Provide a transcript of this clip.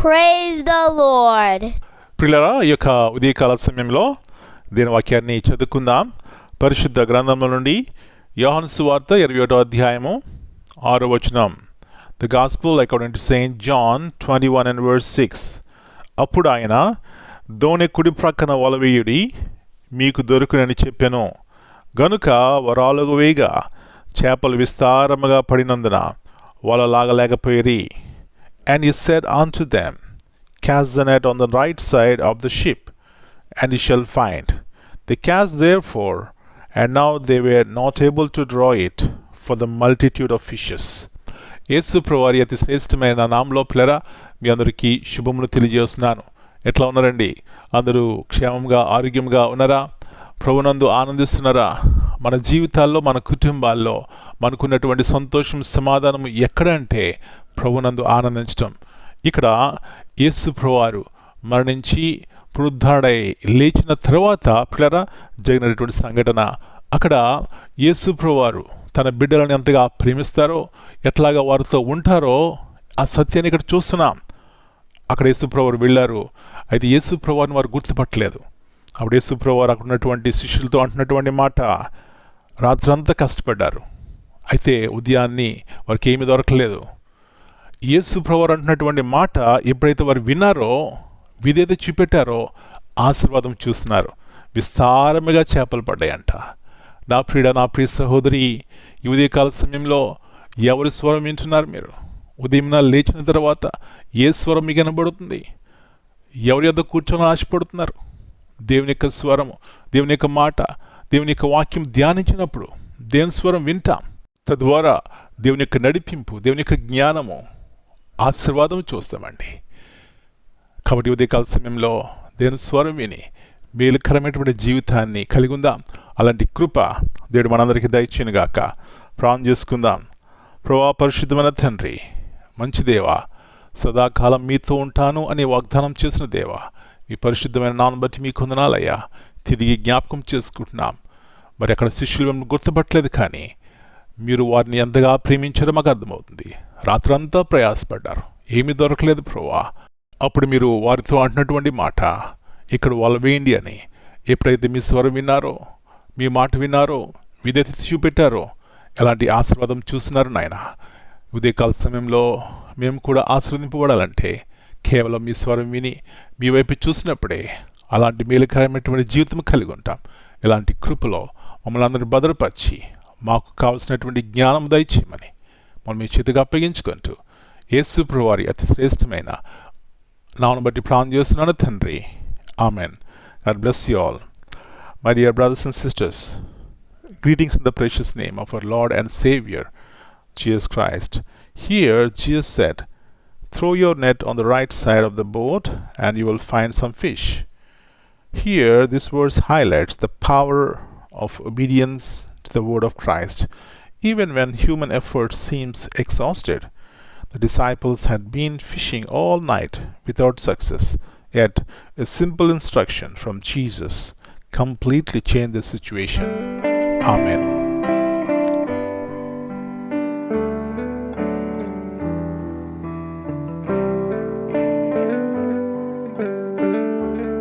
Praise the Lord. ప్రియులారా, ఈ యొక్క ఉదయకాల సమయంలో దీని వాక్యాన్ని చదువుకుందాం. పరిశుద్ధ గ్రంథంలో నుండి యోహాను సువార్త 21వ అధ్యాయము 6వ వచనం. The Gospel according to Saint John 21 and verse 6. అప్పుడు ఆయన, దోణి కుడి ప్రక్కన వలవేయుడి, మీకు దొరుకునని చెప్పెను. గనుక వరాలుగు వేగా చేపలు విస్తారముగా పడినందున వల లాగలేకపోయిరి. And he said unto them, Cast the net on the right side of the ship, and ye shall find. They cast therefore, and now they were not able to draw it, for the multitude of fishes. యేసు ప్రభువారి అతి శ్రేష్టమైన నామములో పిల్లరా, మీ అందరికీ శుభములు తెలియజేస్తున్నాను. ఎట్లా ఉన్నారండి? అందరూ క్షేమంగా ఆరోగ్యంగా ఉన్నారా? ప్రభునందు ఆనందిస్తున్నారా? మన జీవితాల్లో, మన కుటుంబాల్లో మనకున్నటువంటి సంతోషం, సమాధానం ఎక్కడంటే ప్రభునందు ఆనందించటం. ఇక్కడ యేసు ప్రభువారు మరణించి పునరుద్ధరణై లేచిన తర్వాత పిల్లరా జరిగినటువంటి సంఘటన. అక్కడ యేసు ప్రభువారు తన బిడ్డలను ఎంతగా ప్రేమిస్తారో, ఎట్లాగా వారితో ఉంటారో ఆ సత్యాన్ని ఇక్కడ చూస్తున్నాం. అక్కడ యేసు ప్రభువారు వెళ్ళారు. అయితే యేసు ప్రభువారిని వారు గుర్తుపట్టలేదు. అప్పుడు యేసు ప్రభువారు అక్కడ ఉన్నటువంటి శిష్యులతో అంటున్నటువంటి మాట, రాత్రంతా కష్టపడ్డారు, అయితే ఉదయాన్ని వారికి ఏమీ దొరకలేదు. యేసు ప్రభువారు అంటున్నటువంటి మాట ఎప్పుడైతే వారు విన్నారో, విధేయత చూపెట్టారో, ఆశీర్వాదం చూస్తున్నారు. విస్తారముగా చేపలు పడ్డాయంట. నా ప్రియ సహోదరి, ఈ ఉదయకాల సమయంలో ఎవరి స్వరం వింటున్నారు మీరు? ఉదయం లేచిన తర్వాత ఏ స్వరం మీకు కనబడుతుంది? ఎవరి యొద్ద కూర్చొని ఆశపడుతున్నారు? దేవుని యొక్క స్వరము, దేవుని యొక్క మాట, దేవుని యొక్క వాక్యం ధ్యానించినప్పుడు దేవుని స్వరం వింటాం. తద్వారా దేవుని యొక్క నడిపింపు, దేవుని యొక్క జ్ఞానము, ఆశీర్వాదం చూస్తామండి. కాబట్టి ఉదయకాల సమయంలో దేవుని స్వరం విని మేలుకరమైనటువంటి జీవితాన్ని కలిగి ఉందాం. అలాంటి కృప దేవుడు మనందరికీ దయచేయునుగాక. ప్రార్థన చేసుకుందాం. ప్రభువా, పరిశుద్ధమైన తండ్రి, మంచి దేవా, సదాకాలం మీతో ఉంటాను అనే వాగ్దానం చేసిన దేవా, మీ పరిశుద్ధమైన నామం బట్టి మీకు వందనాలయ్యా. తిరిగి జ్ఞాపకం చేసుకుంటున్నాం. మరి అక్కడ శిష్యులు మిమ్మల్ని గుర్తుపట్టలేదు, కానీ మీరు వారిని ఎంతగా ప్రేమించడం మాకు అర్థమవుతుంది. రాత్రంతా ప్రయాసపడ్డారు, ఏమీ దొరకలేదు ప్రభువా. అప్పుడు మీరు వారితో అంటున్నటువంటి మాట, ఇక్కడ వల వేయండి అని. ఎప్పుడైతే మీ స్వరం విన్నారో, మీ మాట విన్నారో, విధేయత చూపెట్టారో, ఎలాంటి ఆశీర్వాదం చూస్తున్నారు నాయన. ఉదయకాల సమయంలో మేము కూడా ఆశీర్వదింపబడాలంటే కేవలం మీ స్వరం విని మీ వైపు చూసినప్పుడే అలాంటి మేలుకరమైనటువంటి జీవితం కలిగి ఉంటాం. ఇలాంటి కృపలో మమ్మల్ని అందరినీ భద్రపరిచి మాకు కావలసినటువంటి జ్ఞానం దయచేయమని మనం మీ చేతిగా అప్పగించుకుంటూ యేసు ప్రభువారి అతి శ్రేష్టమైన నామమును బట్టి ప్రార్థన చేస్తున్నాను తండ్రి. Amen. God bless you all. My dear brothers and sisters, greetings in the precious name of our Lord and Savior, Jesus Christ. Here Jesus said, throw your net on the right side of the boat and you will find some fish. Here this verse highlights the power of obedience to the word of Christ. Even when human effort seems exhausted, the disciples had been fishing all night without success. Yet a simple instruction from Jesus completely changed the situation. Amen.